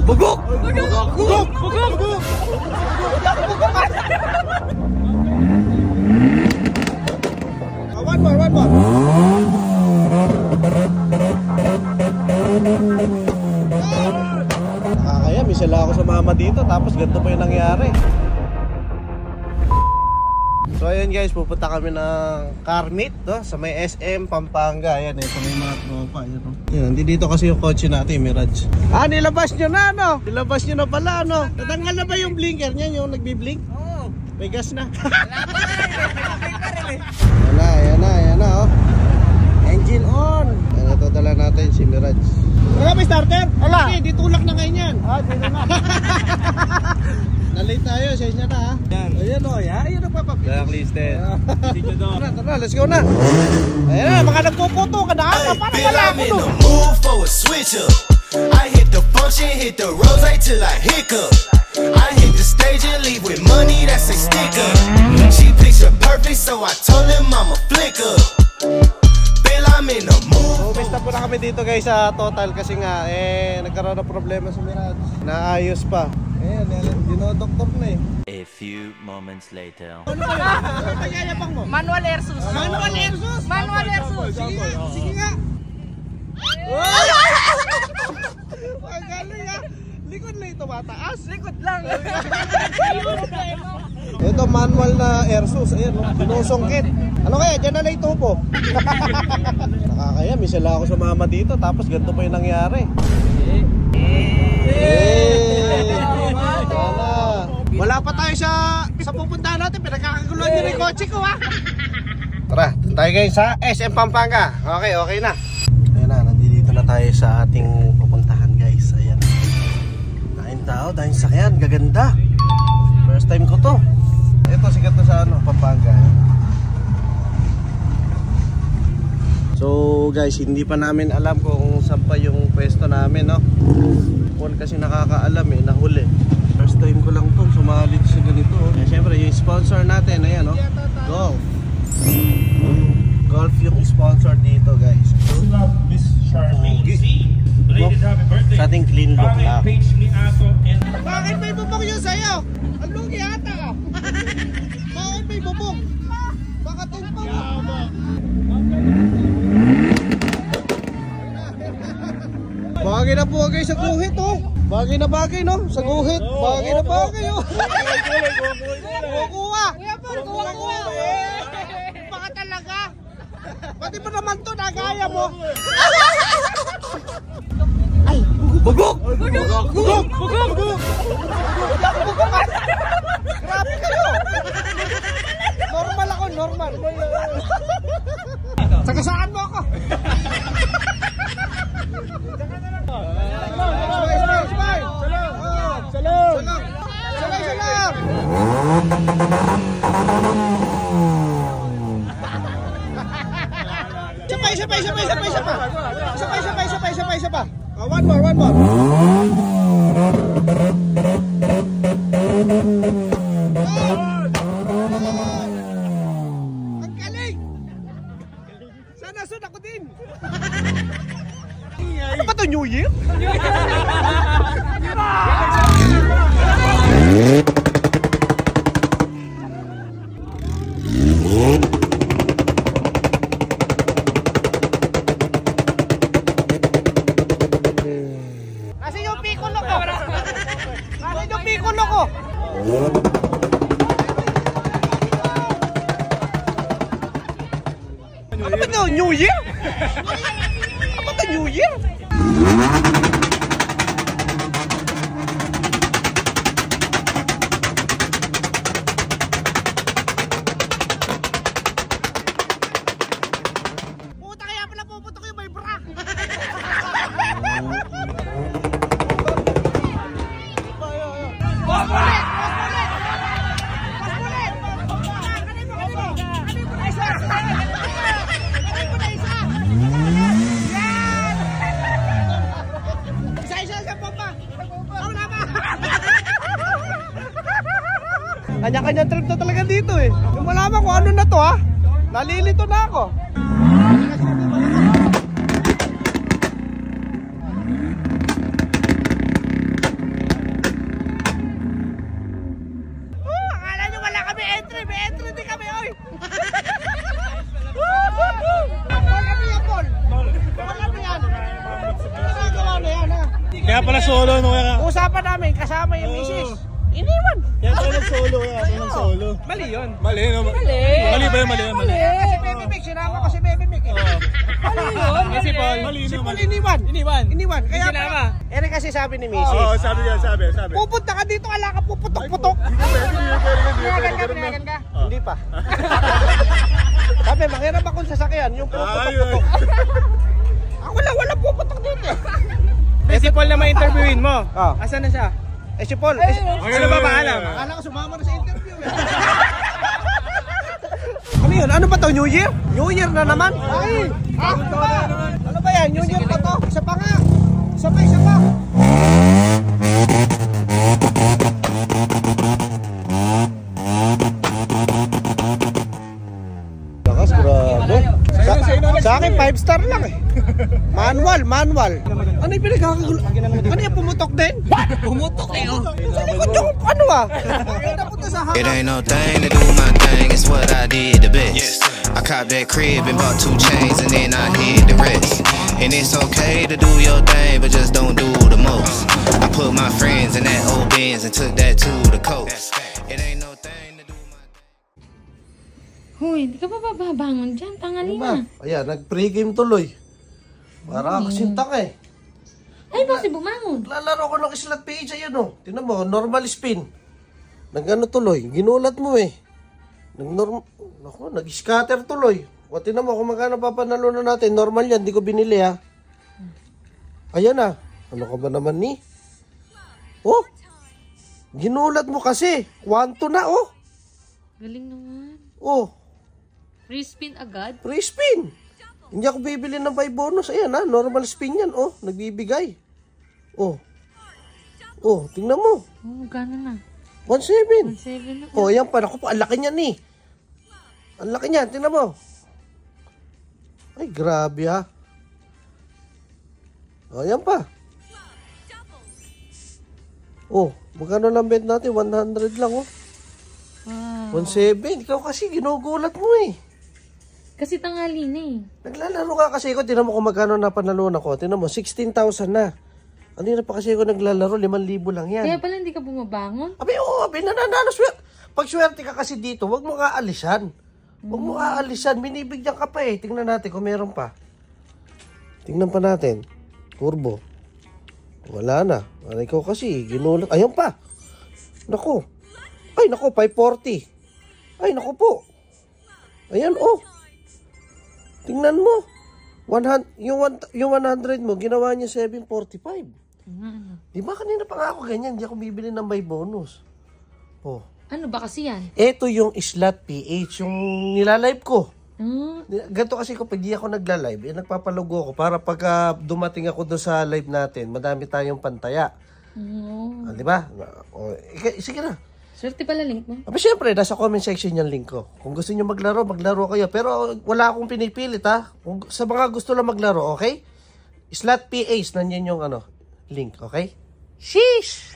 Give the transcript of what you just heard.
Bugok! Bugok! Bugok! Bugok! Bugok! One more, one more. Nakakaya, misala ako sa mama dito, tapos ganito pa yung nangyari. So ayun guys, pupunta kami ng car meet sa may SM Pampanga. Ayan, ito may mga tropa. Ayan, dito kasi yung kotse natin, Mirage. Ah, nilabas nyo na, no? Nilabas nyo na pala, no? Natanggal na ba yung blinker niya, yung nagbi-blink? Oo. May gas na. Ayan na, oh. Engine on. Ayan, ito dala natin si Mirage. Wala, may starter? Wala. Hindi, ditulak na ngayon yan. Ah, dito na. Nalate tayo, size niya na, ha? Ayan, o, ayan nagpapapit. Blacklisted. Tara, let's go na. Ayan na, mga nagpuputo ka na. Parang wala ako, no? Move for a switch up. I hit the function, hit the rose till I hiccup. I hit the stage and leave with money that's a sticker. She picture perfect, so I told him I'm a flicker. Bill, I'm in the mood. So, basta po na kami dito guys sa Total kasi nga, nagkaroon ng problema sa Mirage. Naayos pa. Ayan, dinodoktor na eh. A few moments later. Ano ba yun? Ano pagayapang mo? Manual Airsus. Manual Airsus? Manual Airsus. Sige nga. Ang galing ha. Likod lang ito mataas. Likod lang. Ito manual na Airsus. Ayan, sinusungkit. Ano kaya? Diyan na na itubo. Nakakaya, misala ako sa mama dito. Tapos ganito pa yung nangyari. Wala pa tayo sa pupuntahan natin. Pinagkakaguluhan nyo na yung kotse ko, ha. Tara, tayo guys sa SM Pampanga. Okay na. Ayan na, nandito na tayo sa ating pupuntahan guys. Ayan. Daing tao, daing sakyan. Gaganda. First time ko to. Ito, sikat na sa Pampanga. So guys, hindi pa namin alam kung saan pa yung pwesto namin, no? Kung kasi nakakaalam nahuli. First time ko lang itong sumalit sa ganito. Siyempre yung sponsor natin, ayan, no? Golf. Golf yung sponsor dito guys. Miss Charmaine C. Belated happy birthday. Sa ating clean look lang. Bakit may bubong yun sa'yo? Ang lugi ata. Bakit may bubong? Baka tumpa mo. Bagay na po guys sa guhit, oh. Bagay na bagay, no? Sa guhit. Bagay na bagay, oh. Kukuha. Kukuha. Baka talaga. Pati mo naman to, nagaya mo. Ay, bugok! Bugok! Bugok! Bugok! Grabe kayo. Normal ako, normal. Sagasaan mo ako. Salam! Isa pa. One more. Ang galing! Sana sunod ako din. Ano ba ito, New Year? Kasi yung pikulo ko. Kasi yung pikulo ko. Ano ba ito, New Year? Ano ba ito, New Year? Puta, kaya pala puputok yung may bra. Kanya-kanya trip na talaga dito eh. Yung malaman kung ano na to ha. Nalilito na ako. Kaya pala solo no kaya. Usapan namin kasama yung misis. Iniwan. Kaya pala nag-solo kaya pala nag-solo. Mali yun. Mali no. Mali ba yun? Mali. Kasi Baby Mick, sinama ko si Baby Mick. Mali yun. Kasi Paul. Si Paul iniwan. Iniwan. Kaya Sinama. Ere kasi sabi ni misis. Oo, sabi niya, sabi. Pupunta ka dito, ala ka puputok-putok. Pinayagan ka? Hindi pa. Sabi, mahirap akong sasakyan, yung puputok-putok. Ako lang, walang puputok dito. Eh si Paul na ma-interviewin mo. Ah. Asan na siya? Eh si Paul, Ano ba paalam? akala ko sumama na sa interview eh. Ano yun? Ano ba to? New Year? New Year na naman? Ay! Ano ba yan? New Year pa to? Isa pa nga! Isa pa! Lakas, grabe. Sa akin, 5 star lang eh. Manual. Ano yung pinagkakagulo? Ano yung pumutok din? Pumutok eh, oh. Sa likod yung ano ah. Napunta sa It ain't no thing to do my thing, it's what I did the best. I copped that crib and bought 2 chains and then I hid the rest. And it's okay to do your thing, but just don't do the most. I put my friends in that old Benz and took that to the coast. It ain't no thing to do my thing. Hoy, di ka pa babangon dyan. Tangali na. Ayan, nag-pregame tuloy. Para kasintak eh. Ay, bakit bumangon? Lalaro ko ng slot PH, ayan o. Tinan mo, normal spin. Nag-ano tuloy, ginulat mo eh. Nag-scatter tuloy. O, tinan mo, kung magkano papanalo na natin. Normal yan, di ko binili ha. Ayan na. Ano ka ba naman ni? Oh, ginulat mo kasi. Kwanto na oh. Galing naman. Oh, Free spin agad? free spin. Hindi ako bibili ng 5 bonus. Ayan ha, normal spin yan. Oh, nagbibigay. Oh. Oh, tingnan mo. Oh, gano'n na. 1.7. 1.7 na. Oh, ayan pa. Naku po, ang laki niyan eh. Ang laki niyan, tingnan mo. Ay, grabe ha. Oh, ayan pa. Oh, magkano lang bet natin? 100 lang oh. Wow. 1.7. Ikaw kasi ginugulat mo eh. Kasi tangali na eh. Naglalaro ka kasi ako. Tinan mo kung magkano na panalunan ako. Tinan mo, 16,000 na. Ano yun pa kasi ako naglalaro? 5,000 lang yan. Kaya pala hindi ka bumabangon? Abi, oo, abi, nananalo. Pag swerte ka kasi dito, wag mo kaalisan. Wag mo kaalisan. Binibigyan ka pa eh. Tingnan natin kung meron pa. Tingnan pa natin. Turbo. Wala na. Ano ikaw kasi, ginulat. Ayun pa. Naku. Ay, naku, 540. Ay, naku po. Ayan, oh. Tingnan mo. Yung 100 mo, ginawa niya 745. Di ba kanina pa nga ako ganyan? Hindi ako bibili ng may bonus. Oh. Ano ba kasi yan? Ito yung slot PH, yung nilalive ko. Hmm? Ganito kasi kapag di ako nagla-live, nagpapalugo ako para pagka dumating ako doon sa live natin, madami tayong pantaya. Ah, di ba? Oh, sige na. Swerte pala link mo. Pero syempre, nasa comment section yung link ko. Kung gusto niyo maglaro, maglaro kayo. Pero wala akong pinipilit ha. Kung sa mga gusto lang maglaro, okay? Slot PH, nanyan yung link, okay? Sheesh!